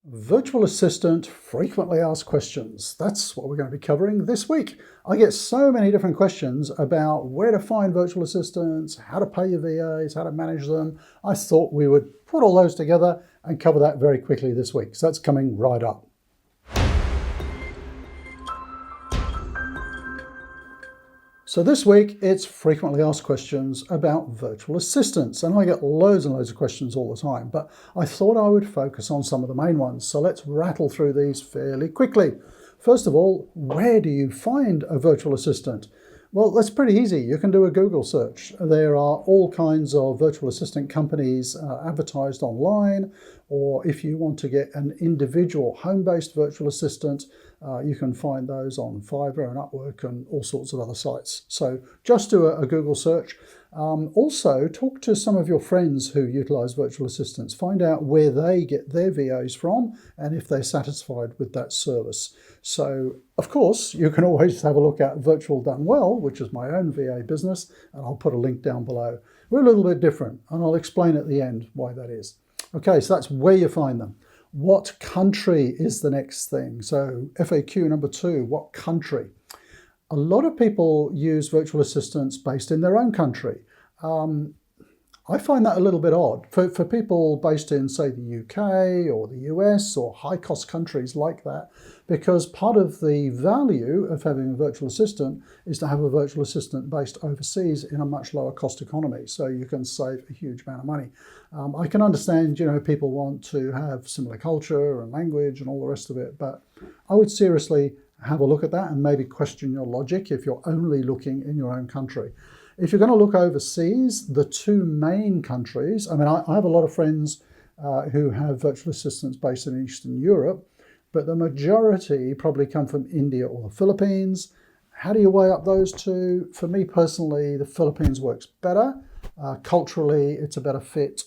Virtual Assistant frequently asked questions. That's what we're going to be covering this week. I get so many different questions about where to find virtual assistants, how to pay your VAs, how to manage them. I thought we would put all those together and cover that very quickly this week. So that's coming right up. So this week, it's frequently asked questions about virtual assistants, and I get loads and loads of questions all the time, but I thought I would focus on some of the main ones. So let's rattle through these fairly quickly. First of all, where do you find a virtual assistant? Well, that's pretty easy. You can do a Google search. There are all kinds of virtual assistant companies advertised online, or if you want to get an individual home-based virtual assistant, you can find those on Fiverr and Upwork and all sorts of other sites. So just do a Google search. Also, talk to some of your friends who utilize virtual assistants. Find out where they get their VAs from and if they're satisfied with that service. So, of course, you can always have a look at Virtual Done Well, which is my own VA business, and I'll put a link down below. We're a little bit different, and I'll explain at the end why that is. Okay, so that's where you find them. What country is the next thing? So FAQ number 2, what country? A lot of people use virtual assistants based in their own country. I find that a little bit odd. For people based in, say, the UK or the US or high-cost countries like that, because part of the value of having a virtual assistant is to have a virtual assistant based overseas in a much lower cost economy, so you can save a huge amount of money. I can understand, people want to have similar culture and language and all the rest of it, but I would seriously have a look at that and maybe question your logic if you're only looking in your own country. If you're going to look overseas, the two main countries, I have a lot of friends who have virtual assistants based in Eastern Europe, but the majority probably come from India or the Philippines. How do you weigh up those two? For me personally, the Philippines works better. Culturally, it's a better fit.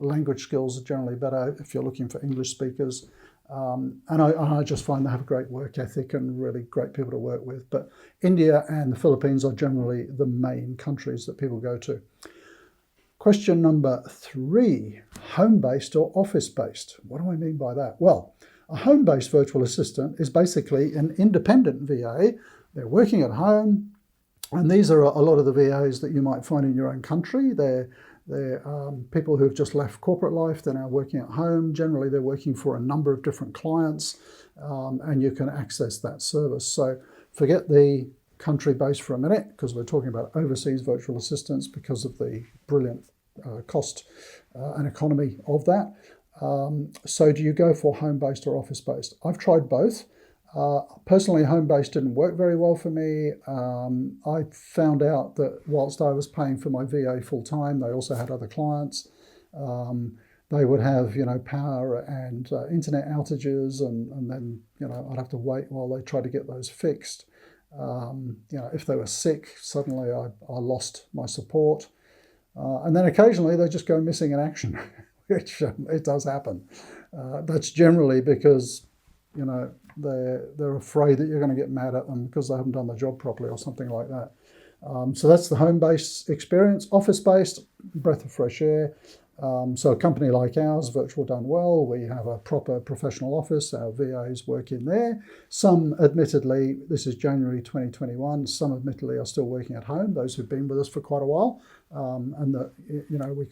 Language skills are generally better if you're looking for English speakers. And I just find they have a great work ethic and really great people to work with. But India and the Philippines are generally the main countries that people go to. Question number 3, home-based or office-based? What do I mean by that? Well, a home-based virtual assistant is basically an independent VA. They're working at home, and these are a lot of the VAs that you might find in your own country. They're people who have just left corporate life. They're now working at home. Generally, they're working for a number of different clients, and you can access that service. So forget the country base for a minute, because we're talking about overseas virtual assistants because of the brilliant cost and economy of that. So do you go for home-based or office-based? I've tried both. Personally, home-based didn't work very well for me. I found out that whilst I was paying for my VA full-time, they also had other clients. They would have, power and internet outages, and then, I'd have to wait while they tried to get those fixed. If they were sick, suddenly I lost my support. And then occasionally they just go missing in action, which it does happen. That's generally because, they're afraid that you're going to get mad at them because they haven't done the job properly or something like that. So that's the home-based experience. Office-based, breath of fresh air. So a company like ours, Virtual Done Well, we have a proper professional office. Our VAs work in there. Some, admittedly, this is January 2021, some admittedly are still working at home, those who've been with us for quite a while. And that,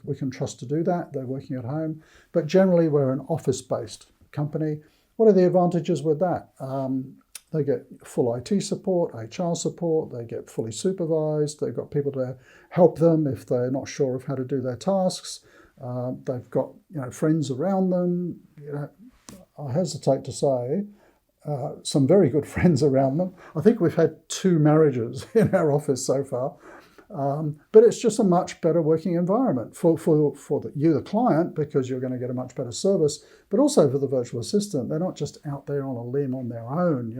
we can trust to do that. They're working at home. But generally, we're an office-based company. What are the advantages with that? They get full IT support, HR support, they get fully supervised, they've got people to help them if they're not sure of how to do their tasks. They've got friends around them. I hesitate to say some very good friends around them. I think we've had 2 marriages in our office so far. But it's just a much better working environment for you, the client, because you're going to get a much better service, but also for the virtual assistant. They're not just out there on a limb on their own,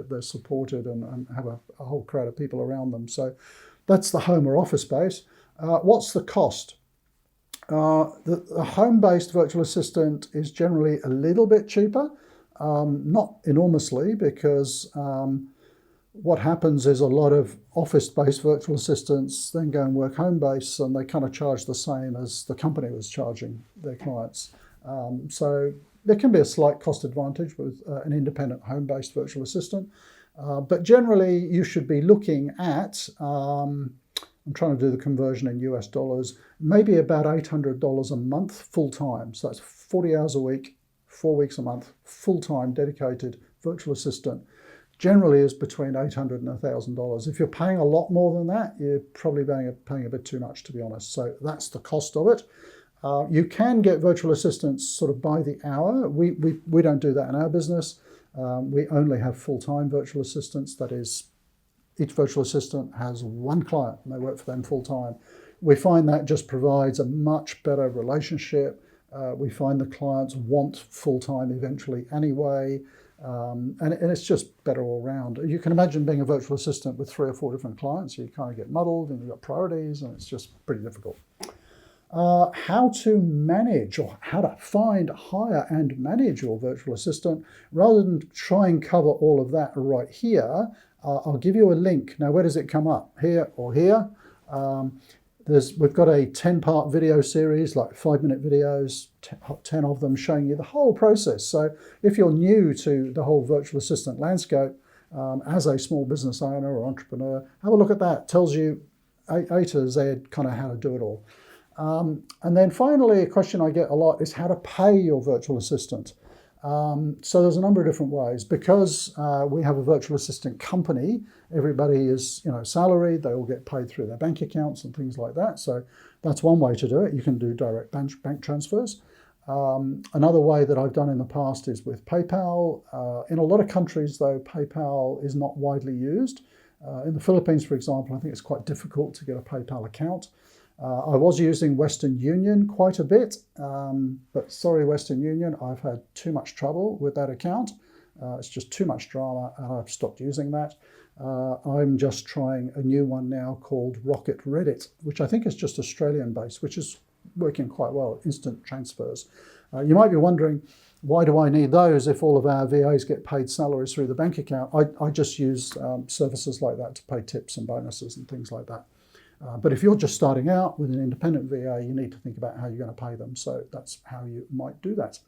they're supported and have a whole crowd of people around them. So that's the home or office space. What's the cost? The home-based virtual assistant is generally a little bit cheaper, not enormously, because what happens is a lot of office-based virtual assistants then go and work home-based, and they kind of charge the same as the company was charging their clients. So There can be a slight cost advantage with an independent home-based virtual assistant, but generally you should be looking at, I'm trying to do the conversion in US dollars, maybe about $800 a month full-time. So that's 40 hours a week, 4 weeks a month, full-time dedicated virtual assistant. Generally is between $800 and $1,000. If you're paying a lot more than that, you're probably paying a bit too much, to be honest. So that's the cost of it. You can get virtual assistants sort of by the hour. We don't do that in our business. We only have full-time virtual assistants. That is, each virtual assistant has one client and they work for them full-time. We find that just provides a much better relationship. We find the clients want full-time eventually anyway. And it's just better all round. You can imagine being a virtual assistant with 3 or 4 different clients. You kind of get muddled and you've got priorities and it's just pretty difficult. How to manage, or how to find, hire and manage your virtual assistant. Rather than try and cover all of that right here, I'll give you a link. Now, where does it come up? Here or here? We've got a 10-part video series, like 5-minute videos, 10 of them showing you the whole process. So if you're new to the whole virtual assistant landscape, as a small business owner or entrepreneur, have a look at that. It tells you A to Z kind of how to do it all. And then finally, a question I get a lot is how to pay your virtual assistant. So there's a number of different ways. Because we have a virtual assistant company, everybody is salaried, they all get paid through their bank accounts and things like that. So that's one way to do it. You can do direct bank transfers. Another way that I've done in the past is with PayPal. In a lot of countries, though, PayPal is not widely used. In the Philippines, for example, I think it's quite difficult to get a PayPal account. I was using Western Union quite a bit, but sorry, Western Union, I've had too much trouble with that account. It's just too much drama and I've stopped using that. I'm just trying a new one now called Rocket Reddit, which I think is just Australian based, which is working quite well, instant transfers. You might be wondering, why do I need those if all of our VAs get paid salaries through the bank account? I just use services like that to pay tips and bonuses and things like that. But if you're just starting out with an independent VA, you need to think about how you're going to pay them. So that's how you might do that.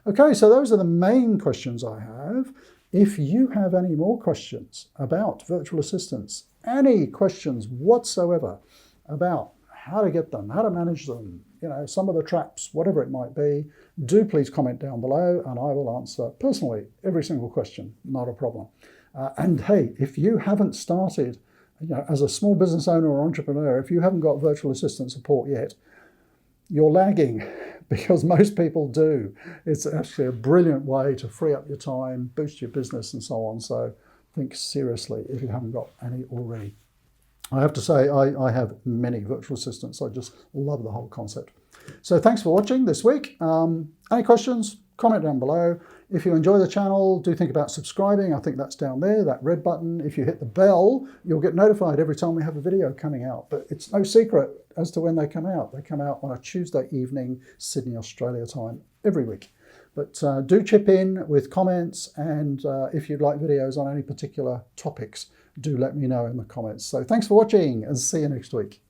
Okay, so those are the main questions I have. If you have any more questions about virtual assistants, any questions whatsoever about how to get them, how to manage them, some of the traps, whatever it might be, do please comment down below and I will answer personally every single question, not a problem. And hey, if you haven't started as a small business owner or entrepreneur, if you haven't got virtual assistant support yet, you're lagging because most people do. It's actually a brilliant way to free up your time, boost your business and so on. So think seriously if you haven't got any already. I have to say, I have many virtual assistants. I just love the whole concept. So thanks for watching this week. Any questions? Comment down below. If you enjoy the channel, do think about subscribing. I think that's down there, that red button. If you hit the bell, you'll get notified every time we have a video coming out. But it's no secret as to when they come out. They come out on a Tuesday evening, Sydney, Australia time, every week. But do chip in with comments, and if you'd like videos on any particular topics, do let me know in the comments. So thanks for watching and see you next week.